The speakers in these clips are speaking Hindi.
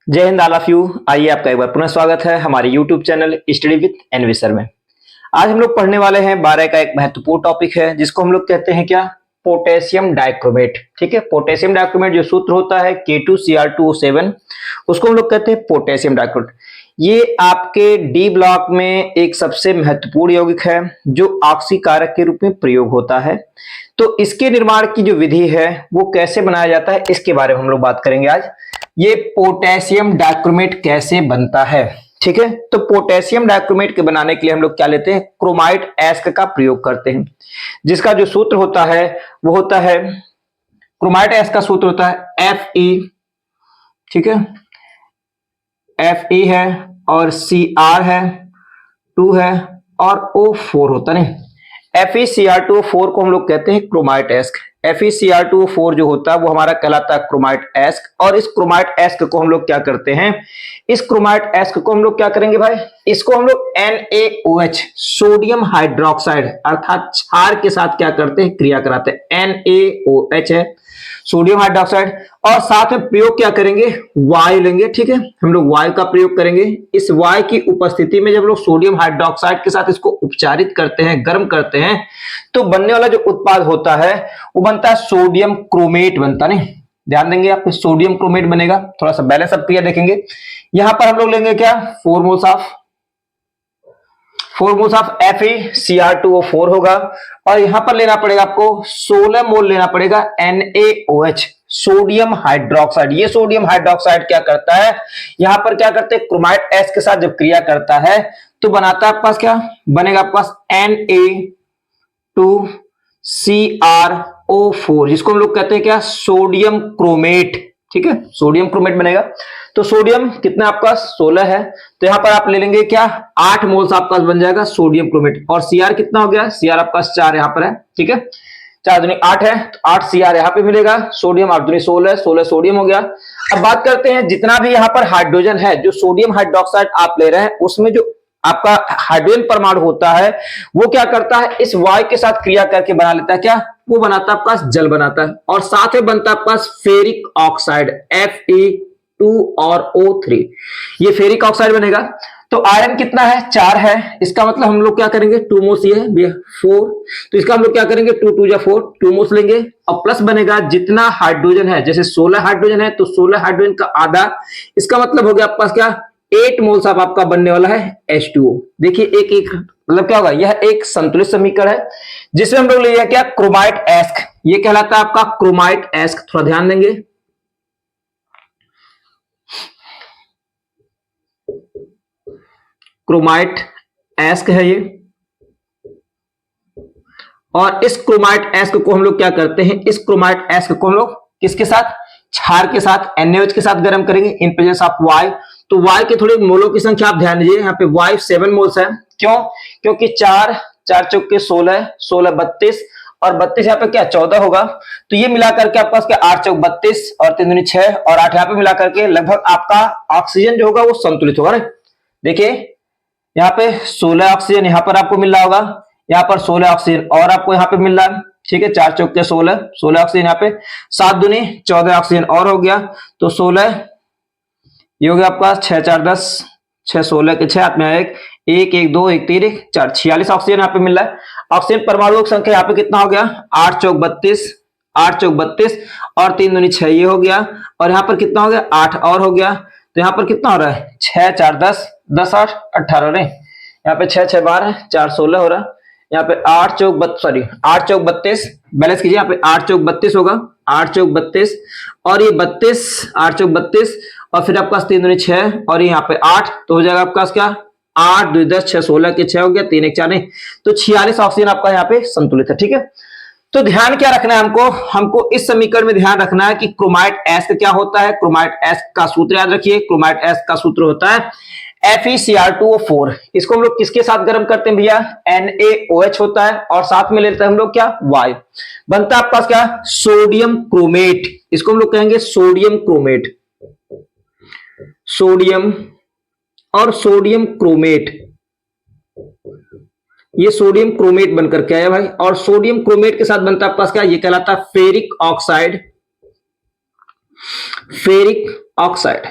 जय हिंद ऑल ऑफ यू। आइए आपका एक बार पुनः स्वागत है हमारे YouTube channel study with NV sir में। आज हम लोग पढ़ने वाले हैं 12 का एक महत्वपूर्ण टॉपिक है जिसको हम लोग कहते हैं क्या, पोटेशियम डाइक्रोमेट। ठीक है, पोटेशियम डाइक्रोमेट जो सूत्र होता है K2Cr2O7 उसको हम लोग कहते हैं पोटेशियम डाइक्रोमेट। ये आपके डी ब्लॉक में एक सबसे महत्वपूर्ण यौगिक है जो ऑक्सीकारक के रूप में प्रयोग होता है। तो इसके निर्माण की जो विधि है वो कैसे बनाया जाता है इसके बारे में हम लोग बात करेंगे आज। ये पोटेशियम डाइक्रोमेट कैसे बनता है, ठीक है। तो पोटेशियम डाइक्रोमेट के बनाने के लिए हम लोग क्या लेते हैं, क्रोमाइट एस्क का प्रयोग करते हैं, जिसका जो सूत्र होता है वो होता है, क्रोमाइट एस्क का सूत्र होता है Fe, ठीक है, Fe है और Cr है 2 है और O4 होता नहीं। FeCr2O4 को हम लोग कहते हैं क्रोमाइट एस्क। FeCr2O4 जो होता है वो हमारा कहलाता है क्रोमाइट एस्क। और इस क्रोमाइट एस्क को हम लोग क्या करते हैं, इस क्रोमाइट एस्क को हम लोग क्या करेंगे भाई, इसको हम लोग NaOH सोडियम हाइड्रोक्साइड अर्थात क्षार के साथ क्या करते हैं, क्रिया कराते हैं। NaOH है सोडियम हाइड्रोक्साइड, और साथ में प्रयोग क्या करेंगे, वायु लेंगे। ठीक है, हम लोग वायु का प्रयोग करेंगे। इस वायु की उपस्थिति में जब लोग सोडियम हाइड्रोक्साइड के साथ इसको उपचारित करते हैं, गर्म करते हैं, तो बनने वाला जो उत्पाद होता है वो बनता है सोडियम क्रोमेट बनता। नहीं, ध्यान देंगे आप, सोडियम क्रोमेट बनेगा। थोड़ा सा बैलेंस अप क्रिया देखेंगे। यहां पर हम लोग लेंगे क्या, 4 मोल्स ऑफ FeCr2O4 होगा, और यहां पर लेना पड़ेगा आपको 16 मोल लेना पड़ेगा NaOH सोडियम हाइड्रोक्साइड। ये सोडियम हाइड्रोक्साइड क्या करता है, यहां पर क्या करते हैं, क्रोमाइट एस्क के साथ जब क्रिया करता है तो बनाता है आपके पास क्या बनेगा, आपके पास Na2Cr O4, जिसको हम लोग कहते हैं क्या, सोडियम क्रोमेट। ठीक है, सोडियम क्रोमेट बनेगा। तो सोडियम कितना आपका 16 है, तो यहां पर आप ले लेंगे क्या, 8 मोल्स आपका बन जाएगा सोडियम क्रोमेट। और Cr कितना हो गया, Cr आपका 4 यहां पर है। ठीक है, 4 दूनी 8 है, तो 8 Cr यहां पे मिलेगा, सोडियम 8 दूनी 16, 16 सोडियम हो गया। अब बात करते हैं, जितना भी यहां पर हाइड्रोजन है, जो सोडियम हाइड्रोक्साइड आप ले रहे हैं उसमें जो आपका हाइड्रोजन परमाणु होता है वो क्या करता है, इस वायु के साथ क्रिया करके बना लेता है क्या, वो बनाता है आपका जल बनाता है, और साथ में बनता है आपका फेरिक ऑक्साइड Fe2 और O3। ये फेरिक ऑक्साइड बनेगा। तो आयरन कितना है, 4 है, इसका मतलब हम लोग क्या करेंगे, 2 मोल्स, ये है 4, तो इसका हम लोग क्या करेंगे, 2 2 4, 2 मोल्स लेंगे, और प्लस बनेगा जितना हाइड्रोजन है, जैसे 16 हाइड्रोजन है तो 16 हाइड्रोजन का आधा, इसका मतलब हो गया आपके पास क्या, 8 मोल्स ऑफ आपका बनने वाला है H2O। देखिए एक एक मतलब क्या होगा, यह एक संतुलित समीकरण है जिसमें हम लोग ले लिया क्या, क्रोमाइट एस्क। ये कहलाता है आपका क्रोमाइट एस्क। थोड़ा ध्यान देंगे, क्रोमाइट एस्क है ये। और इस क्रोमाइट एस्क को हम लोग क्या करते हैं, इस क्रोमाइट एस्क को हम लोग किसके साथ, क्षार के साथ, NaOH के साथ गर्म करेंगे इन प्रेजेंस ऑफ वायु। तो वायु के थोड़े मोलों की संख्या आप ध्यान दीजिए, यहाँ पे वायु 7 मोल्स है। क्यों, क्योंकि 4 4 चौक के 16, 16 32, और 32 यहाँ पे क्या 14 होगा। तो ये मिलाकर के आपके पास क्या, 8 चौक 32 और 3 दूनी 6 और 8 यहाँ पे मिलाकर के लगभग आपका ऑक्सीजन जो होगा वो संतुलित होगा। देखिए यहाँ पे 16 ऑक्सीजन यहाँ पर आपको मिल रहा होगा, यहाँ पर 16 ऑक्सीजन और आपको यहाँ पे मिल रहा है। ठीक है, 4 चौक के 16, 16 ऑक्सीजन यहाँ पे, 7 दूनी 14 ऑक्सीजन और हो गया, तो 16 ये हो गया आपका 6 4 10, 6 16 के 6 हाथ में 1 1 1 2 1 3 1 4, 46 ऑक्सीजन यहाँ पे मिल रहा है। ऑक्सीजन परमाणु की संख्या यहाँ पे कितना हो गया, 8 चौक 32, 8 चौक 32 और 3 दूनी 6 ये हो गया, और यहाँ पर कितना हो गया, 8 और हो गया। तो यहाँ पर कितना हो रहा है, 6 4 10, 10 8 18 नहीं, यहाँ पे 6 6 12 4 16 हो रहा है। यहाँ पे 8 चौक 32, बैलेंस कीजिए, यहाँ पे 8 चौक 32 होगा, 8 चौक 32 और ये 32, 8 चौक 32 और फिर आपका 3 दूनी 6 और यहाँ पे 8, तो हो जाएगा आपका क्या, 8 2 10 6 16 के 6 हो गया, 3 1 4 नहीं, तो 46 ऑक्सीजन आपका यहाँ पे संतुलित है। ठीक है, तो ध्यान क्या रखना है हमको इस समीकरण में ध्यान रखना है कि क्रोमाइट एस्क क्या होता है। क्रोमाइट एस्क का सूत्र याद रखिए, क्रोमाइट एस्क का सूत्र होता है FeCr2O4। इसको हम लोग किसके साथ गर्म करते हैं भैया, NaOH होता है, और साथ में लेते हैं हम लोग क्या, वायु, बनता है आपके पास क्या, सोडियम क्रोमेट। इसको हम लोग कहेंगे सोडियम क्रोमेट, सोडियम और सोडियम क्रोमेट, ये सोडियम क्रोमेट बनकर के आया भाई। और सोडियम क्रोमेट के साथ बनता है आपके पास क्या, ये कहलाता है फेरिक ऑक्साइड, फेरिक ऑक्साइड।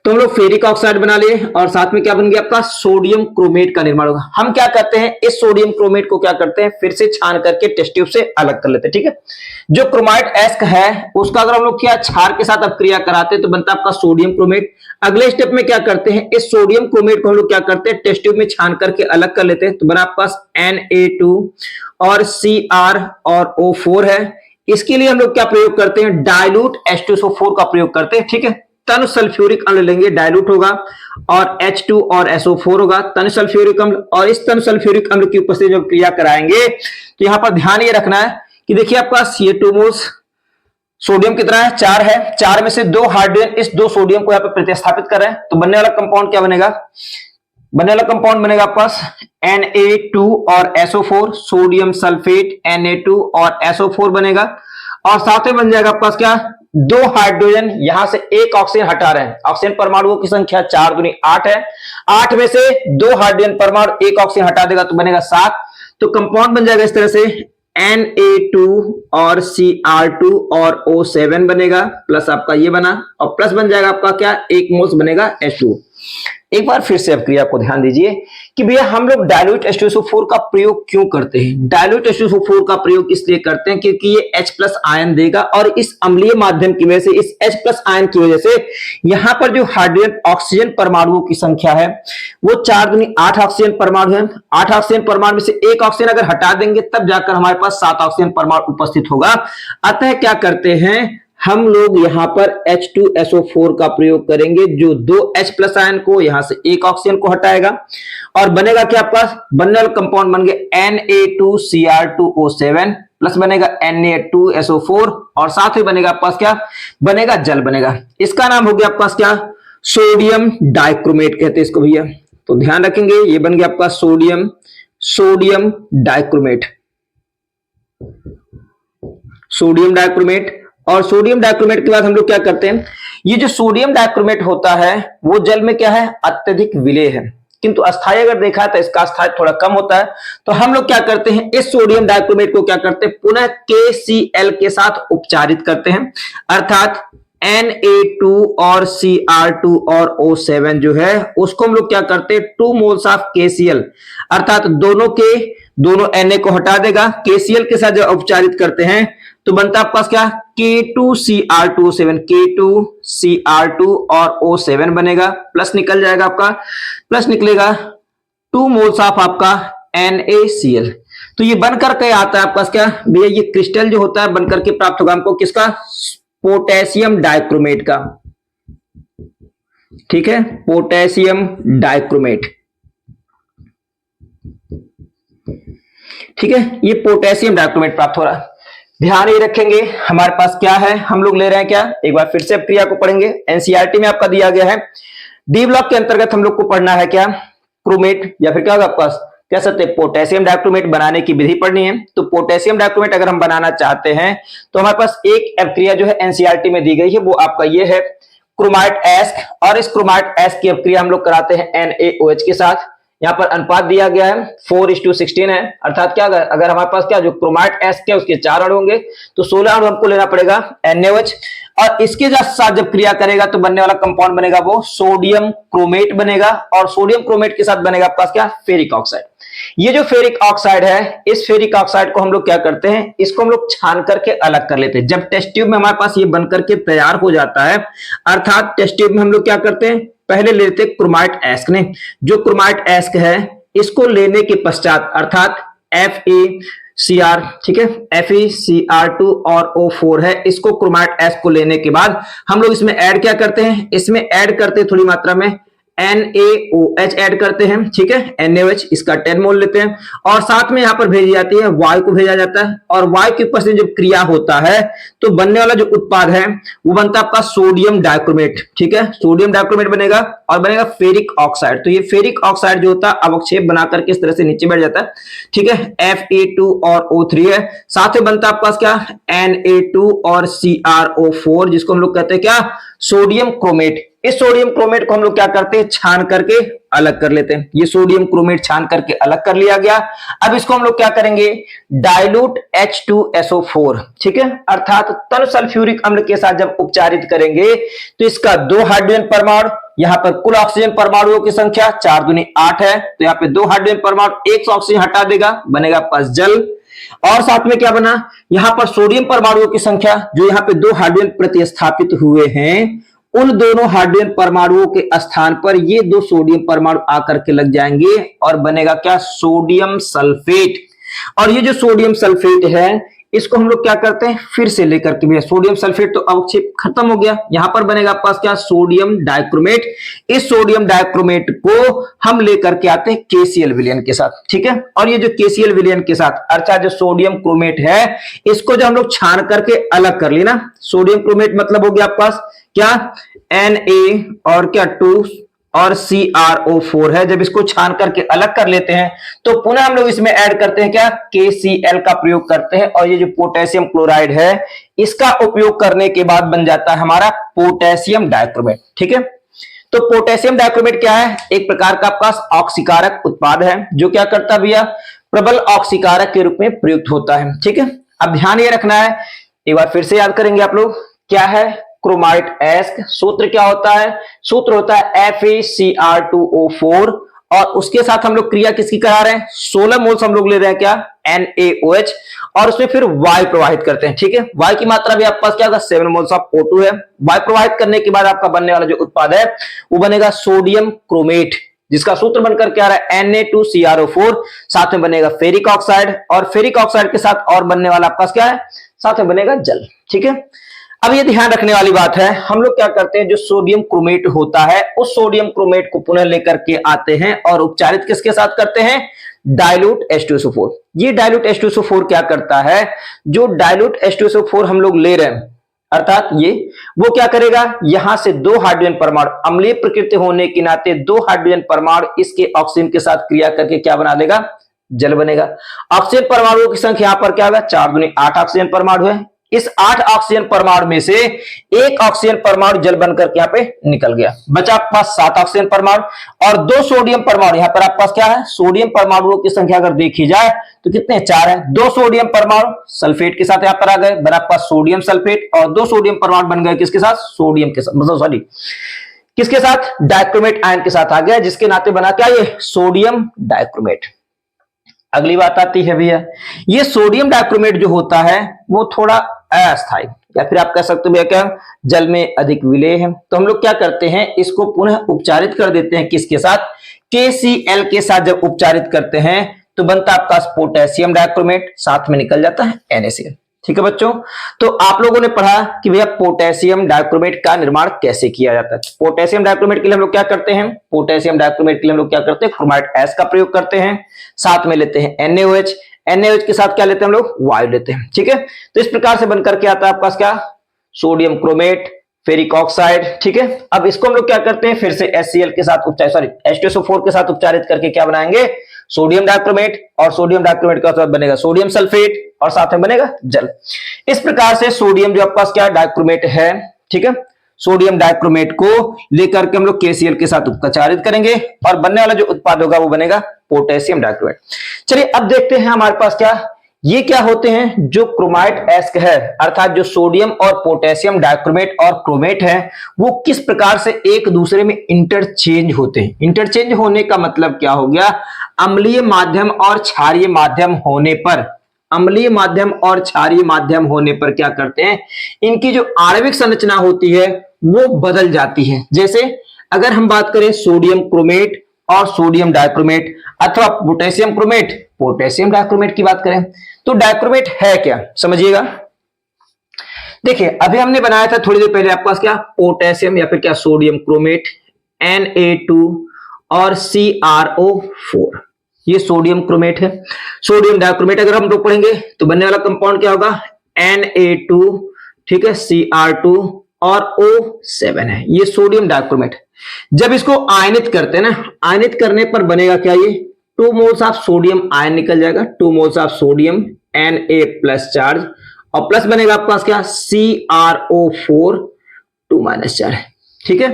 तो हम लोग फेरिक ऑक्साइड बना लिए और साथ में क्या बन गया आपका सोडियम क्रोमेट का निर्माण होगा। हम क्या करते हैं, इस सोडियम क्रोमेट को क्या करते हैं, फिर से छान करके टेस्ट ट्यूब से अलग कर लेते हैं। ठीक है, जो क्रोमाइट एस्क है उसका अगर हम लोग क्या क्षार के साथ अब क्रिया कराते हैं तो बनता है आपका सोडियम क्रोमेट। अगले स्टेप में क्या करते हैं, इस सोडियम क्रोमेट को हम लोग क्या करते हैं, टेस्ट ट्यूब में छान करके अलग कर लेते हैं। तो बना आपके पास Na2 और Cr और O4 है। इसके लिए हम लोग क्या प्रयोग करते हैं, डाइल्यूट H2SO4 का प्रयोग करते हैं। ठीक है, तन सल्फ्यूरिक अम्ल लेंगे, डाइल्यूट होगा, और H2 और SO4 होगा, तन सल्फ्यूरिक अम्ल। और इस तन सल्फ्यूरिक अम्ल की उपस्थिति जब क्रिया कराएंगे तो यहां पर ध्यान ये रखना है कि देखिए आपका Ca2 मोल्स सोडियम कितना है, 4 है, 4 में से 2 हाइड्रोजन इस 2 सोडियम को यहां पे प्रतिस्थापित कर रहे हैं। तो बनने वाला कंपाउंड क्या बनेगा, बनने वाला कंपाउंड बनेगा आपके पास Na2 और SO4, सोडियम सल्फेट Na2 और SO4 बनेगा। और साथ में बन जाएगा आपके पास क्या, 2 हाइड्रोजन, यहां से एक ऑक्सीजन हटा रहे हैं, ऑक्सीजन परमाणुओं की संख्या 4 दूनी 8 है, 8 में से 2 हाइड्रोजन परमाणु एक ऑक्सीजन हटा देगा तो बनेगा 7। तो कंपाउंड बन जाएगा इस तरह से Na2 और Cr2 और O7 बनेगा, प्लस आपका ये बना, और प्लस बन जाएगा आपका क्या, 1 मोल्स बनेगा H2। एक बार फिर से अब क्रिया को ध्यान दीजिए कि भैया हम लोग डाइल्यूट H2SO4 का प्रयोग क्यों करते हैं। डाइल्यूट H2SO4 का प्रयोग इसलिए करते हैं क्योंकि ये H+ आयन देगा, और इस अम्लीय माध्यम की वजह से, इस H+ आयन की वजह से यहां पर जो हाइड्रोजन ऑक्सीजन परमाणुओं की संख्या है वो 4 दूनी 8 ऑक्सीजन परमाणु है। 8 ऑक्सीजन परमाणु में से एक ऑक्सीजन अगर हटा देंगे तब जाकर हमारे पास 7 ऑक्सीजन परमाणु उपस्थित होगा। अतः क्या करते हैं, हम लोग यहां पर H2SO4 का प्रयोग करेंगे, जो 2 H+ आयन को यहां से एक ऑक्सीजन को हटाएगा, और बनेगा क्या आपका, बनने वाला कंपाउंड बन गया Na2Cr2O7 प्लस बनेगा Na2SO4, और साथ ही बनेगा आपके पास क्या बनेगा, जल बनेगा। इसका नाम हो गया आपके पास क्या, सोडियम डाइक्रोमेट कहते हैं इसको भैया। तो ध्यान रखेंगे, ये बन गया आपका सोडियम डाइक्रोमेट, सोडियम डाइक्रोमेट। और सोडियम डाइक्रोमेट के बाद हम लोग क्या करते हैं, ये जो सोडियम डाइक्रोमेट होता है वो जल में क्या है, अत्यधिक विलेय है, किंतु अस्थायी अगर देखा तो इसका अस्थायी थोड़ा कम होता है। तो हम लोग क्या करते हैं, इस सोडियम डाइक्रोमेट को क्या करते हैं, पुनः KCl के साथ उपचारित करते हैं, अर्थात Na2 और Cr2 और O7 जो है उसको हम लोग क्या करते हैं, 2 मोल्स ऑफ KCl, अर्थात दोनों Na को हटा देगा, KCl के साथ जब उपचारित करते हैं तो बनता है आपके पास क्या, K2Cr2O7, K2Cr2 और O7 बनेगा, प्लस निकल जाएगा आपका, प्लस निकलेगा 2 मोल्स ऑफ आपका NaCl। तो ये बनकर के आता है आपके पास क्या भैया, ये क्रिस्टल जो होता है बनकर के प्राप्त होगा हमको किसका, पोटेशियम डाइक्रोमेट का। ठीक है, पोटेशियम डाइक्रोमेट। ठीक है, ये पोटेशियम डाइक्रोमेट प्राप्त हो रहा है। ध्यान ये रखेंगे हमारे पास क्या है, हम लोग ले रहे हैं क्या, एक बार फिर से क्रिया को पढ़ेंगे। एनसीईआरटी में आपका दिया गया है, डी ब्लॉक के अंतर्गत हम लोग को पढ़ना है क्या, क्रोमेट, या फिर क्या होगा आपके पास, कह सकते हैं पोटेशियम डाइक्रोमेट बनाने की विधि पढ़नी है। तो पोटेशियम डाइक्रोमेट अगर हम बनाना चाहते हैं तो हमारे पास एक प्रक्रिया जो है एनसीईआरटी में दी गई है, वो आपका ये है क्रोमाइट एस्क, और इस क्रोमाइट एस्क की प्रक्रिया हम लोग कराते हैं NaOH के साथ। यहाँ पर अनुपात दिया गया है 4:16 है, अर्थात क्या अगर हमारे पास क्या जो क्रोमाइट एस्क है उसके 4 अणु होंगे तो 16 अणु हमको लेना पड़ेगा NaOH, और इसके साथ जब क्रिया करेगा तो बनने वाला कंपाउंड बनेगा वो सोडियम क्रोमेट बनेगा, और सोडियम क्रोमेट के साथ बनेगा आपके पास क्या, फेरिक ऑक्साइड। ये जो फेरिक ऑक्साइड है, इस फेरिक ऑक्साइड को हम लोग क्या करते हैं, इसको हम लोग छान करके अलग कर लेते हैं। जब टेस्ट ट्यूब में हमारे पास ये बन करके तैयार हो जाता है, अर्थात टेस्ट ट्यूब में हम लोग क्या करते हैं, पहले लेते हैं क्रोमाइट एस्क ने, जो क्रोमाइट एस्क है इसको लेने के पश्चात अर्थात FeCr, ठीक है, FeCr2 और O4 है, इसको क्रोमाइट एस्क को लेने के बाद हम लोग इसमें ऐड क्या करते हैं, इसमें ऐड करते हैं थोड़ी मात्रा में NaOH ऐड करते हैं, ठीक है, NaOH इसका 10 मोल लेते हैं, और साथ में यहां पर भेजी जाती है वायु को भेजा जाता है, और वायु की उपस्थिति जब क्रिया होता है तो बनने वाला जो उत्पाद है वो बनता है आपका सोडियम डाइक्रोमेट। ठीक है, सोडियम डाइक्रोमेट बनेगा और बनेगा फेरिक ऑक्साइड। तो ये फेरिक ऑक्साइड जो होता है अवक्षेप बनाकर के इस तरह से नीचे बैठ जाता है, ठीक है, Fe2 और O3 है, साथ में बनता है आपके पास क्या, Na2 और CrO4, जिसको हम लोग कहते हैं क्या, सोडियम क्रोमेट। इस सोडियम क्रोमेट को हम लोग क्या करते हैं, छान करके अलग कर लेते हैं। ये सोडियम क्रोमेट छान करके अलग कर लिया गया। अब इसको हम लोग क्या करेंगे, डाइल्यूट H2SO4, ठीक है, अर्थात तन सल्फ्यूरिक अम्ल के साथ जब उपचारित करेंगे तो इसका 2 हाइड्रोजन परमाणु यहाँ पर कुल ऑक्सीजन परमाणुओं की संख्या 4 दूनी 8 है, तो यहाँ पे 2 हाइड्रोजन परमाणु, 1 ऑक्सीजन हटा देगा, बनेगा पास जल। और साथ में क्या बना, यहाँ पर सोडियम परमाणुओं की संख्या, जो यहाँ पे 2 हाइड्रोजन प्रतिस्थापित हुए हैं, उन दोनों हाइड्रोजन परमाणुओं के स्थान पर ये 2 सोडियम परमाणु आकर के लग जाएंगे और बनेगा क्या, सोडियम सल्फेट। और ये जो सोडियम सल्फेट है इसको हम लोग क्या करते हैं, फिर से लेकर के, सोडियम सल्फेट तो अवक्षेप खत्म हो गया, यहां पर बनेगा आपके पास क्या, सोडियम डाइक्रोमेट। इस सोडियम डाइक्रोमेट को हम लेकर के आते हैं KCl विलयन के साथ, ठीक है। और ये जो KCl विलयन के साथ अर्थात जो सोडियम क्रोमेट है, इसको जो हम लोग छान करके अलग कर ली ना, सोडियम क्रोमेट मतलब हो गया आपके पास क्या, Na और क्या 2 और CrO4 है। जब इसको छान करके अलग कर लेते हैं तो पुनः हम लोग इसमें ऐड करते हैं क्या, KCl का प्रयोग करते हैं, और ये जो पोटेशियम क्लोराइड है इसका उपयोग करने के बाद बन जाता है हमारा पोटेशियम डाइक्रोमेट, ठीक है। तो पोटेशियम डाइक्रोमेट क्या है, एक प्रकार का आपका ऑक्सीकारक उत्पाद है, जो क्या करता है भैया, प्रबल ऑक्सीकारक के रूप में प्रयुक्त होता है, ठीक है। अब ध्यान ये रखना है, एक बार फिर से याद करेंगे आप लोग, क्या है, क्रोमाइट एस्क, सूत्र क्या होता है, सूत्र होता है FeCr2O4, और उसके साथ हम लोग क्रिया किसकी करा रहे हैं, 16 मोल्स हम लोग ले रहे हैं क्या, NaOH, और उसमें फिर Y प्रवाहित करते हैं, ठीक है। Y की मात्रा भी आपके पास क्या होगा, 7 मोल्स ऑफ O2 है। Y प्रवाहित करने के बाद आपका बनने वाला जो उत्पाद है वो बनेगा सोडियम क्रोमेट, जिसका सूत्र बनकर क्या आ रहा है, Na2CrO4, साथ में बनेगा फेरिक ऑक्साइड, और फेरिक ऑक्साइड के साथ और बनने वाला आपके पास क्या है, साथ में बनेगा जल, ठीक है। अब ये ध्यान रखने वाली बात है, हम लोग क्या करते हैं, जो सोडियम क्रोमेट होता है उस सोडियम क्रोमेट को पुनः लेकर के आते हैं और उपचारित किसके साथ करते हैं, डाइल्यूट H2SO4। ये डाइल्यूट H2SO4 क्या करता है, जो डाइल्यूट H2SO4 हम लोग ले रहे हैं, अर्थात ये वो क्या करेगा, यहां से 2 हाइड्रोजन परमाणु, अम्लीय प्रकृति होने के नाते 2 हाइड्रोजन परमाणु इसके ऑक्सीजन के साथ क्रिया करके क्या बना देगा, जल बनेगा। ऑक्सीजन परमाणुओं की संख्या यहां पर क्या होगा, 4 दूनी 8 ऑक्सीजन परमाणु है। इस 8 ऑक्सीजन परमाणु में से 1 ऑक्सीजन परमाणु जल बनकर के यहां पे निकल गया, बचा आपके पास 7 ऑक्सीजन परमाणु और 2 सोडियम परमाणु। यहां पर आपके पास क्या है, सोडियम परमाणुओं की संख्या अगर देखी जाए तो कितने, 4 है। 2 सोडियम परमाणु सल्फेट के साथ यहां पर आ गए, बना आपके पास सोडियम सल्फेट, और 2 सोडियम परमाणु बन गए किसके साथ, सोडियम के साथ, मतलब सॉरी किसके साथ, डाइक्रोमेट आयन के साथ आ गया, जिसके नाते बना क्या, ये सोडियम डाइक्रोमेट। अगली बात आती है भैया, ये सोडियम डाइक्रोमेट जो होता है वो थोड़ा अस्थायी, या फिर आप कह सकते हो भैया क्या, जल में अधिक विलेय है। तो हम लोग क्या करते हैं, इसको पुनः उपचारित कर देते हैं किसके साथ, KCl के साथ। जब उपचारित करते हैं तो बनता है आपका पोटेशियम डाइक्रोमेट, साथ में निकल जाता है NaCl, ठीक है बच्चों। तो आप लोगों ने पढ़ा कि भैया पोटेशियम डाइक्रोमेट का निर्माण कैसे किया जाता है। पोटेशियम डाइक्रोमेट के लिए हम लोग क्या करते हैं, पोटेशियम डाइक्रोमेट के लिए हम लोग क्या करते हैं, क्रोमाइट एस का प्रयोग करते हैं, साथ में लेते हैं NaOH, NaOH के साथ क्या लेते हैं हम लोग, वायु लेते हैं, ठीक है। तो इस प्रकार से बनकर के आता है आपके पास क्या, सोडियम क्रोमेट, फेरिक ऑक्साइड, ठीक है। अब इसको हम लोग क्या करते हैं, फिर से HCl के साथ उपचारित, सॉरी H2SO4 के साथ उपचारित करके क्या बनाएंगे, सोडियम डाइक्रोमेट, और सोडियम डाइक्रोमेट का साथ बनेगा सोडियम सल्फेट, और साथ में बनेगा जल। इस प्रकार से सोडियम जो आपके पास क्या डाइक्रोमेट है, ठीक है, सोडियम डाइक्रोमेट को लेकर के हम लोग KCl के साथ उपचारित करेंगे और बनने वाला जो उत्पाद होगा वो बनेगा पोटेशियम डाइक्रोमेट। चलिए अब देखते हैं हमारे पास क्या, ये क्या होते हैं, जो क्रोमाइट एस्क है, अर्थात जो सोडियम और पोटेशियम डाइक्रोमेट और क्रोमेट है, वो किस प्रकार से एक दूसरे में इंटरचेंज होते हैं। इंटरचेंज होने का मतलब क्या हो गया, अम्लीय माध्यम और क्षारीय माध्यम होने पर, अम्लीय माध्यम और क्षारीय माध्यम होने पर क्या करते हैं, इनकी जो आणविक संरचना होती है वो बदल जाती है। जैसे अगर हम बात करें सोडियम क्रोमेट और सोडियम डाइक्रोमेट, अथवा पोटेशियम क्रोमेट, पोटेशियम डाइक्रोमेट की बात करें, तो डाइक्रोमेट है क्या, समझिएगा। देखिए अभी हमने बनाया था थोड़ी देर पहले आपके पास क्या, पोटेशियम या फिर क्या सोडियम क्रोमेट, Na2 और CrO4, ये सोडियम क्रोमेट है। सोडियम डाइक्रोमेट अगर हम लोग पढ़ेंगे तो बनने वाला कंपाउंड क्या होगा, Na2, ठीक है, Cr2 और O7 है, ये सोडियम डाइक्रोमेट। जब इसको आयनित करते हैं ना, आयनित करने पर बनेगा क्या, ये 2 मोल्स ऑफ सोडियम आयन निकल जाएगा, 2 moles of sodium, Na plus charge, और प्लस बनेगा आपके पास क्या, CrO4 2 माइनस चार्ज, ठीक है।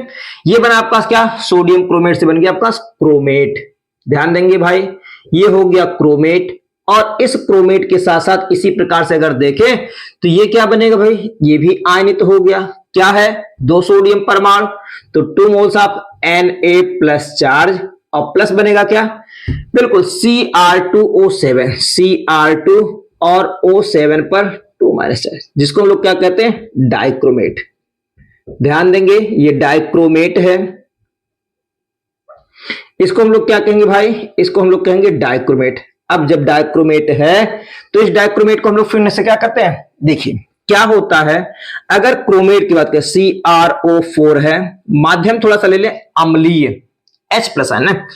ये बना आपके पास क्या, सोडियम क्रोमेट से बन गया आपके पास क्रोमेट। ध्यान देंगे भाई, ये हो गया क्रोमेट, और इस क्रोमेट के साथ साथ इसी प्रकार से अगर देखें तो ये क्या बनेगा भाई, ये भी आयनित हो गया। क्या है, 2 सोडियम परमाणु, तो 2 moles of Na plus charge और प्लस बनेगा क्या, बिल्कुल Cr2O7, Cr2 और O7 पर 2 माइनस चार्ज, जिसको हम लोग क्या कहते हैं, डाइक्रोमेट। ध्यान देंगे ये डाइक्रोमेट है, इसको हम लोग क्या कहेंगे भाई, इसको हम लोग कहेंगे डाइक्रोमेट। अब जब डाइक्रोमेट है तो इस डाइक्रोमेट को हम लोग फिर से क्या करते हैं, देखिए क्या होता है, अगर क्रोमेट की बात करें CrO4 है, माध्यम थोड़ा सा ले लें अम्लीय, H प्लस आयन है,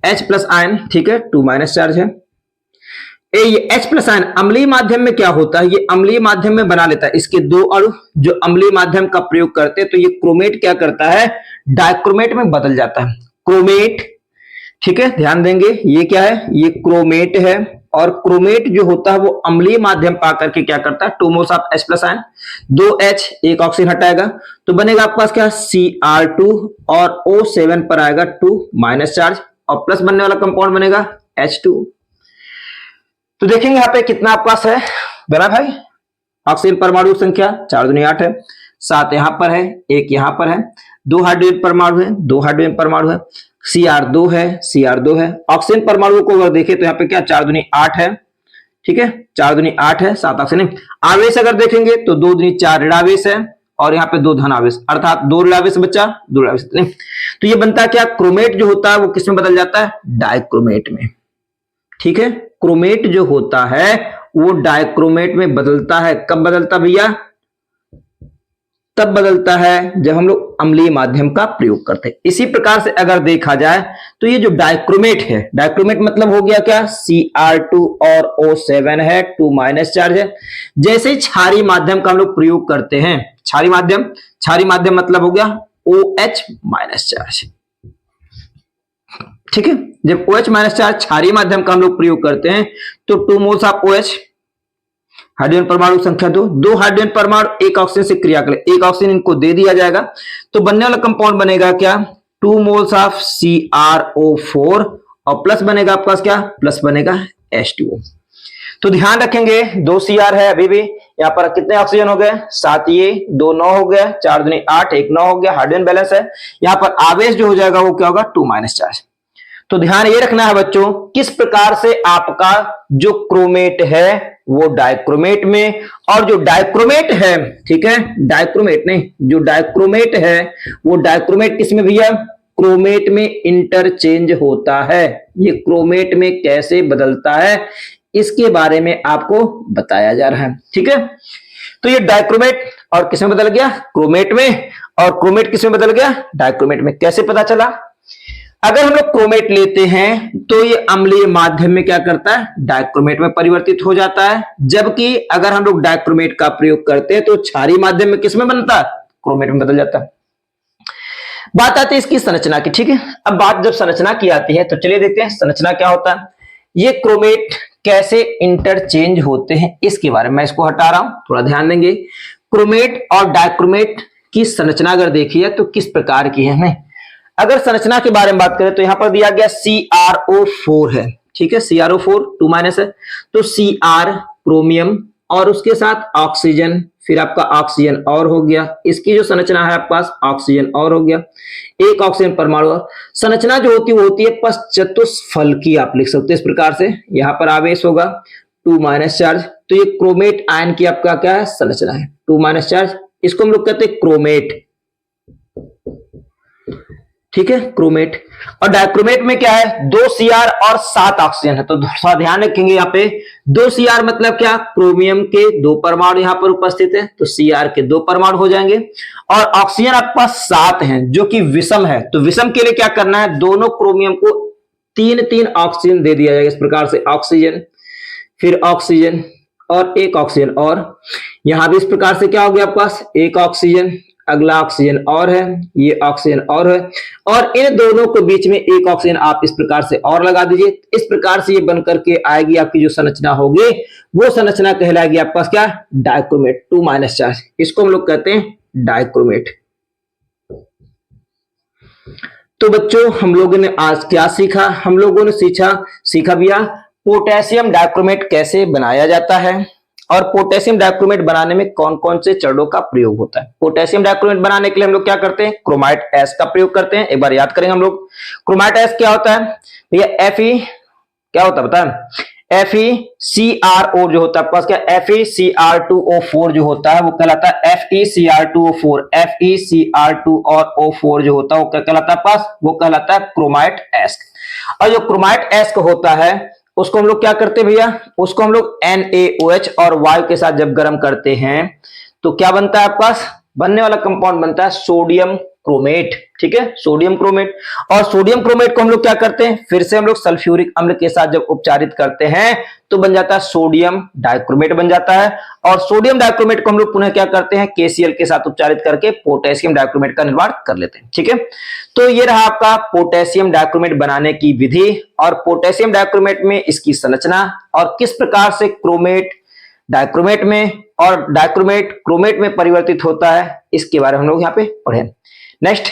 H प्लस आयन, ठीक है, 2 माइनस चार्ज है। ये H प्लस आयन अम्लीय माध्यम में क्या होता है, ये अम्लीय माध्यम में बना लेता है इसके दो अणु, जो अम्लीय माध्यम का प्रयोग करते हैं तो ये क्रोमेट क्या करता है, डाइक्रोमेट में बदल जाता है, क्रोमेट। ठीक है, ध्यान देंगे ये क्या है, ये क्रोमेट है, और क्रोमेट जो होता है वो अम्लीय माध्यम पा करके क्या करता है, 2 moles of H plus ion, 2 H, एक ऑक्सीजन हटाएगा तो बनेगा आपके पास क्या, Cr2 और O7 पर आएगा 2 माइनस चार्ज और प्लस बनने वाला कंपाउंड बनेगा H2। तो देखेंगे यहाँ पे कितना आपके पास है, बना भाई, ऑक्सीजन परमाणु संख्या 4 दूनी 8 है, 7 यहां पर है, 1 यहां पर है, 2 हाइड्रोजन परमाणु है, 2 हाइड्रोजन परमाणु है, Cr2 है, Cr2 है। ऑक्सीजन परमाणु को अगर देखें तो यहाँ पे क्या 4 दूनी 8 है, ठीक है, 4 दूनी 8 है, 7 ऑक्सीजन। आवेश अगर देखेंगे तो 2 दूनी 4 ऋणावेश है और यहाँ पे 2 धन आवेश, अर्थात 2 ऋणावेश बचा, 2 ऋणावेश नहीं। तो ये बनता है क्या, क्रोमेट जो होता है वो किसमें बदल जाता है, डाइक्रोमेट में। ठीक है, क्रोमेट जो होता है वो डाइक्रोमेट में बदलता है। कब बदलता भैया, तब बदलता है जब हम लोग अम्लीय माध्यम का प्रयोग करते हैं। इसी प्रकार से अगर देखा जाए तो ये जो डाइक्रोमेट है, डाइक्रोमेट मतलब हो गया क्या, Cr2 और O7 है, 2 माइनस चार्ज है। जैसे ही क्षारीय माध्यम का हम लोग प्रयोग करते हैं, क्षारीय माध्यम मतलब हो गया OH माइनस चार्ज। ठीक है, जब OH माइनस चार्ज क्षारीय माध्यम का हम लोग प्रयोग करते हैं तो 2 मोल्स ऑफ OH, हाइड्रोजन परमाणु संख्या 2, 2 हाइड्रोजन परमाणु एक ऑक्सीजन से क्रिया करें, एक ऑक्सीजन इनको दे दिया जाएगा तो बनने वाला कंपाउंड बनेगा क्या, 2 मोल्स ऑफ CrO4 और प्लस बनेगा आपके पास क्या, प्लस बनेगा H2O। तो ध्यान रखेंगे 2 Cr है, अभी भी यहाँ पर कितने ऑक्सीजन हो गए, 7, ये 2 9 हो गया, 4 दूनी 8, 1 9 हो गया, हाइड्रोजन बैलेंस है। यहाँ पर आवेश जो हो जाएगा वो क्या होगा, 2 माइनस चार्ज। तो ध्यान ये रखना है बच्चों, किस प्रकार से आपका जो क्रोमेट है वो डाइक्रोमेट में, और जो डाइक्रोमेट है, ठीक है, डाइक्रोमेट नहीं, जो डाइक्रोमेट है वो डाइक्रोमेट किसमें भैया, क्रोमेट में इंटरचेंज होता है। ये क्रोमेट में कैसे बदलता है इसके बारे में आपको बताया जा रहा है। ठीक है, तो ये डाइक्रोमेट और किसमें बदल गया, क्रोमेट में, और क्रोमेट किसमें बदल गया, डाइक्रोमेट में। कैसे पता चला, अगर हम लोग क्रोमेट लेते हैं तो ये अम्लीय माध्यम में क्या करता है, डाइक्रोमेट में परिवर्तित हो जाता है, जबकि अगर हम लोग डाइक्रोमेट का प्रयोग करते हैं तो क्षारीय माध्यम में किसमें बनता है, क्रोमेट में बदल जाता है। बात आती है इसकी संरचना की। ठीक है, अब बात जब संरचना की आती है तो चलिए देखते हैं संरचना क्या होता है, ये क्रोमेट कैसे इंटरचेंज होते हैं इसके बारे में। मैं इसको हटा रहा हूं, थोड़ा ध्यान देंगे। क्रोमेट और डाइक्रोमेट की संरचना अगर देखिए तो किस प्रकार की है। नहीं, अगर संरचना के बारे में बात करें तो यहां पर दिया गया CrO4 है, ठीक है, CrO4 2 माइनस है, तो Cr क्रोमियम और उसके साथ ऑक्सीजन, फिर आपका ऑक्सीजन और हो गया, इसकी जो संरचना है आपके पास ऑक्सीजन और हो गया, एक ऑक्सीजन परमाणु और। संरचना जो होती है वो होती है चतुष्फलकी, आप लिख सकते हैं इस प्रकार से। यहां पर आवेश होगा 2 माइनस चार्ज, तो ये क्रोमेट आयन की आपका क्या है, संरचना है, 2 माइनस चार्ज, इसको हम लोग कहते हैं क्रोमेट। ठीक है, क्रोमेट। और डाइक्रोमेट में क्या है, 2 Cr और 7 ऑक्सीजन है, तो थोड़ा ध्यान रखेंगे यहाँ पे 2 Cr मतलब क्या, क्रोमियम के 2 परमाणु यहाँ पर उपस्थित है, तो Cr के 2 परमाणु हो जाएंगे, और ऑक्सीजन आपके पास 7 हैं जो कि विषम है, तो विषम के लिए क्या करना है, दोनों क्रोमियम को 3-3 ऑक्सीजन दे दिया जाएगा इस प्रकार से, ऑक्सीजन फिर ऑक्सीजन और एक ऑक्सीजन, और यहां भी इस प्रकार से क्या हो गया आपके पास, एक ऑक्सीजन, अगला ऑक्सीजन और है, ये ऑक्सीजन और है, और इन दोनों के बीच में एक ऑक्सीजन आप इस प्रकार से और लगा दीजिए। इस प्रकार से ये बनकर के आएगी आपकी जो संरचना होगी वो संरचना कहलाएगी आपके पास क्या, डाइक्रोमेट, 2 माइनस चार्ज, इसको हम लोग कहते हैं डाइक्रोमेट। तो बच्चों हम लोगों ने आज क्या सीखा, हम लोगों ने सीखा भैया पोटेशियम डाइक्रोमेट कैसे बनाया जाता है, और पोटेशियम डाइक्रोमेट बनाने में कौन कौन से चरणों का प्रयोग होता है। पोटेशियम डाइक्रोमेट बनाने के लिए हम लोग क्या करते हैं, क्रोमाइट एस का प्रयोग करते हैं। एक बार याद करेंगे हम लोग, क्रोमाइट एस क्या होता है भैया, Fe क्या होता है बता, FeCrO जो होता है आपके पास क्या, FeCr2O4 जो होता है वो कहलाता है FeCr2O4। FeCr2 और O4 जो होता है वो क्या कहलाता है पास, वो कहलाता है क्रोमाइट एस्क। और जो क्रोमाइट एस्क होता है उसको हम लोग क्या करते हैं भैया, उसको हम लोग NaOH और वायु के साथ जब गर्म करते हैं तो क्या बनता है आपके पास, बनने वाला कंपाउंड बनता है सोडियम क्रोमेट। ठीक है, सोडियम क्रोमेट। और सोडियम क्रोमेट को हम लोग क्या करते हैं, फिर से हम लोग सल्फ्यूरिक अम्ल के साथ जब उपचारित करते हैं तो बन जाता है सोडियम डाइक्रोमेट बन जाता है। और सोडियम डाइक्रोमेट को हम लोग पुनः क्या करते हैं, KCl के साथ उपचारित करके पोटेशियम डाइक्रोमेट का निर्माण कर लेते हैं। ठीक है, तो ये रहा आपका पोटेशियम डाइक्रोमेट बनाने की विधि और पोटेशियम डाइक्रोमेट में इसकी संरचना और किस प्रकार से क्रोमेट डाइक्रोमेट में और डाइक्रोमेट क्रोमेट में परिवर्तित होता है, इसके बारे में हम लोग यहाँ पे पढ़े। नेक्स्ट,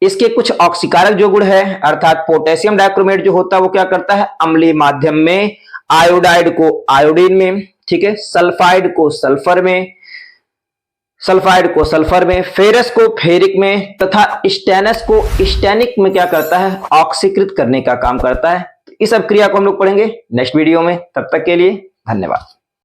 इसके कुछ ऑक्सीकारक जो गुण है, अर्थात पोटेशियम डाइक्रोमेट जो होता है वो क्या करता है, अम्लीय माध्यम में आयोडाइड को आयोडीन में, ठीक है, सल्फाइड को सल्फर में, फेरस को फेरिक में तथा स्टेनस को स्टेनिक में क्या करता है, ऑक्सीकृत करने का काम करता है। इस सब क्रिया को हम लोग पढ़ेंगे नेक्स्ट वीडियो में। तब तक के लिए धन्यवाद।